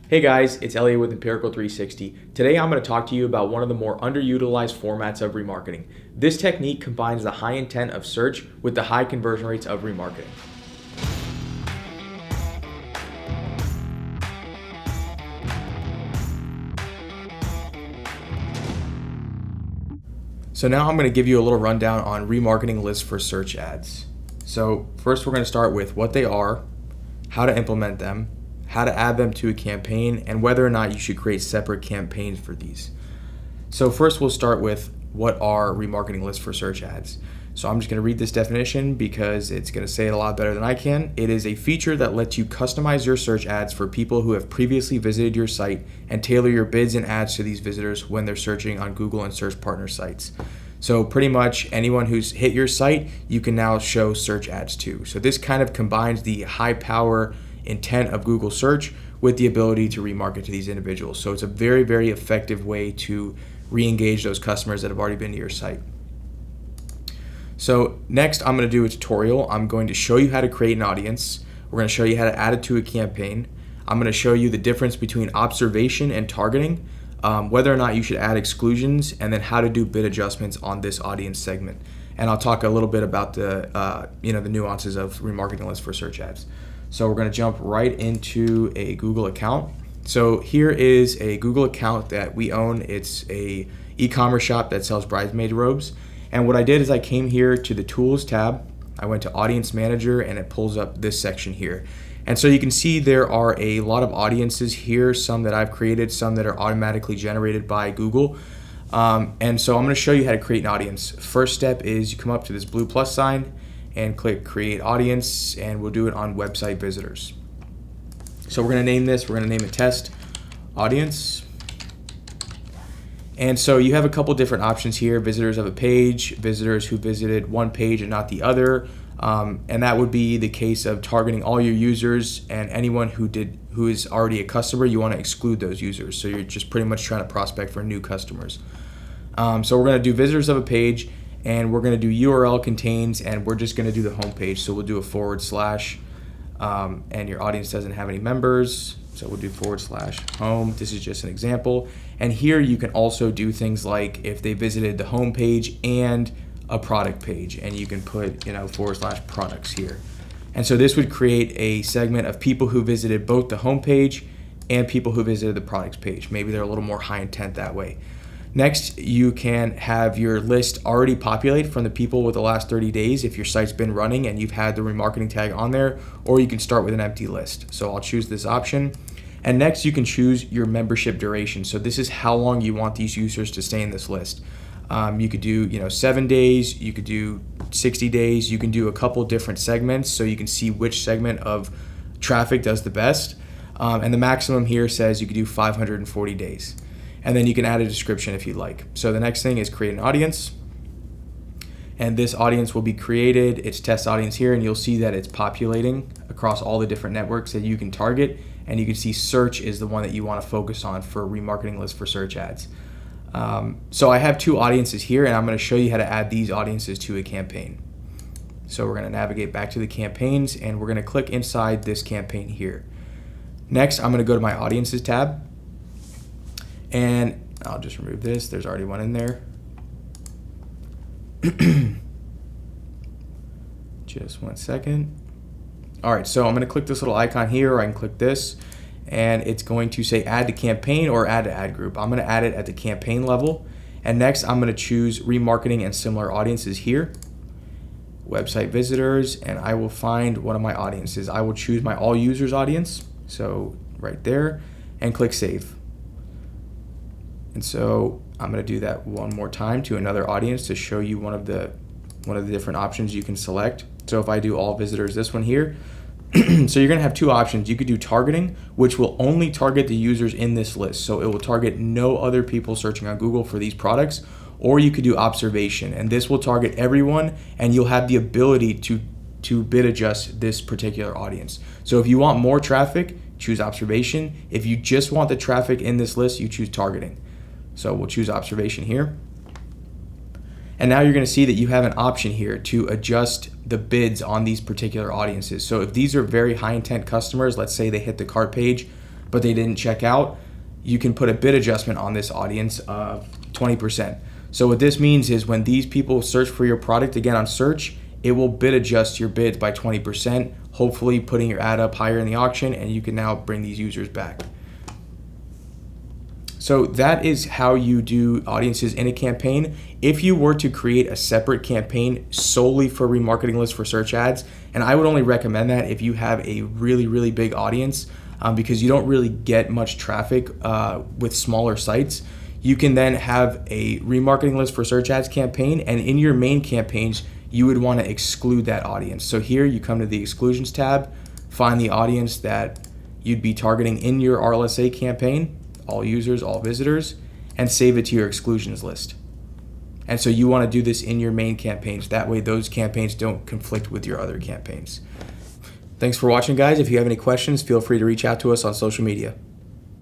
Hey guys, it's Elliot with Empirical 360. Today I'm going to talk to you about one of the more underutilized formats of remarketing. This technique combines the high intent of search with the high conversion rates of remarketing. So now I'm going to give you a little rundown on remarketing lists for search ads. So first we're going to start with what they are, how to implement them, how to add them to a campaign, and whether or not you should create separate campaigns for these. So first we'll start with what are remarketing lists for search ads. So I'm just going to read this definition because it's going to say it a lot better than I can. It is a feature that lets you customize your search ads for people who have previously visited your site and tailor your bids and ads to these visitors when they're searching on Google and search partner sites. So pretty much anyone who's hit your site, you can now show search ads to. So this kind of combines the high power intent of Google search with the ability to remarket to these individuals. So it's a very, very effective way to re-engage those customers that have already been to your site. So next I'm going to do a tutorial. I'm going to show you how to create an audience. We're going to show you how to add it to a campaign. I'm going to show you the difference between observation and targeting, whether or not you should add exclusions, and then how to do bid adjustments on this audience segment. And I'll talk a little bit about the nuances of remarketing lists for search ads. So we're going to jump right into a Google account. So here is a Google account that we own. It's a e-commerce shop that sells bridesmaid robes. And what I did is I came here to the Tools tab. I went to Audience Manager and it pulls up this section here. And so you can see there are a lot of audiences here, some that I've created, some that are automatically generated by Google. And so I'm going to show you how to create an audience. First step is you come up to this blue plus sign and click Create Audience, and we'll do it on website visitors. So we're going to name this, we're going to name it Test Audience. And so you have a couple different options here: visitors of a page, visitors who visited one page and not the other. And that would be the case of targeting all your users, and anyone who is already a customer, you want to exclude those users. So you're just pretty much trying to prospect for new customers. So we're going to do visitors of a page, and we're going to do URL contains, and we're just going to do the home page. So we'll do a /, and your audience doesn't have any members, so we'll do /home. This is just an example. And here you can also do things like if they visited the home page and a product page, and you can put /products here. And so this would create a segment of people who visited both the home page and people who visited the products page. Maybe they're a little more high intent that way. Next, you can have your list already populate from the people with the last 30 days if your site's been running and you've had the remarketing tag on there, or you can start with an empty list. So I'll choose this option. And next, you can choose your membership duration. So this is how long you want these users to stay in this list. You could do 7 days, you could do 60 days, you can do a couple different segments so you can see which segment of traffic does the best. And the maximum here says you could do 540 days. And then you can add a description if you'd like. So the next thing is create an audience. And this audience will be created. It's test audience here, and you'll see that it's populating across all the different networks that you can target. And you can see search is the one that you want to focus on for remarketing lists for search ads. So I have two audiences here, and I'm going to show you how to add these audiences to a campaign. So we're going to navigate back to the campaigns, and we're going to click inside this campaign here. Next, I'm going to go to my audiences tab. And I'll just remove this. There's already one in there. Just 1 second. All right, so I'm going to click this little icon here, or I can click this, and it's going to say add to campaign or add to ad group. I'm going to add it at the campaign level. And next, I'm going to choose remarketing and similar audiences here. Website visitors, and I will find one of my audiences. I will choose my all users audience. So right there, and click save. And so I'm going to do that one more time to another audience to show you one of the different options you can select. So if I do all visitors, this one here, so you're going to have two options. You could do targeting, which will only target the users in this list. So it will target no other people searching on Google for these products. Or you could do observation, and this will target everyone, and you'll have the ability to bid adjust this particular audience. So if you want more traffic, choose observation. If you just want the traffic in this list, you choose targeting. So we'll choose observation here. And now you're going to see that you have an option here to adjust the bids on these particular audiences. So if these are very high intent customers, let's say they hit the cart page, but they didn't check out, you can put a bid adjustment on this audience of 20%. So what this means is when these people search for your product again on search, it will bid adjust your bids by 20%, hopefully putting your ad up higher in the auction, and you can now bring these users back. So that is how you do audiences in a campaign. If you were to create a separate campaign solely for remarketing lists for search ads, and I would only recommend that if you have a really, really big audience, because you don't really get much traffic with smaller sites, you can then have a remarketing list for search ads campaign, and in your main campaigns, you would want to exclude that audience. So here you come to the exclusions tab, find the audience that you'd be targeting in your RLSA campaign, all users, all visitors, and save it to your exclusions list. And so you want to do this in your main campaigns. That way those campaigns don't conflict with your other campaigns. Thanks for watching, guys. If you have any questions, feel free to reach out to us on social media.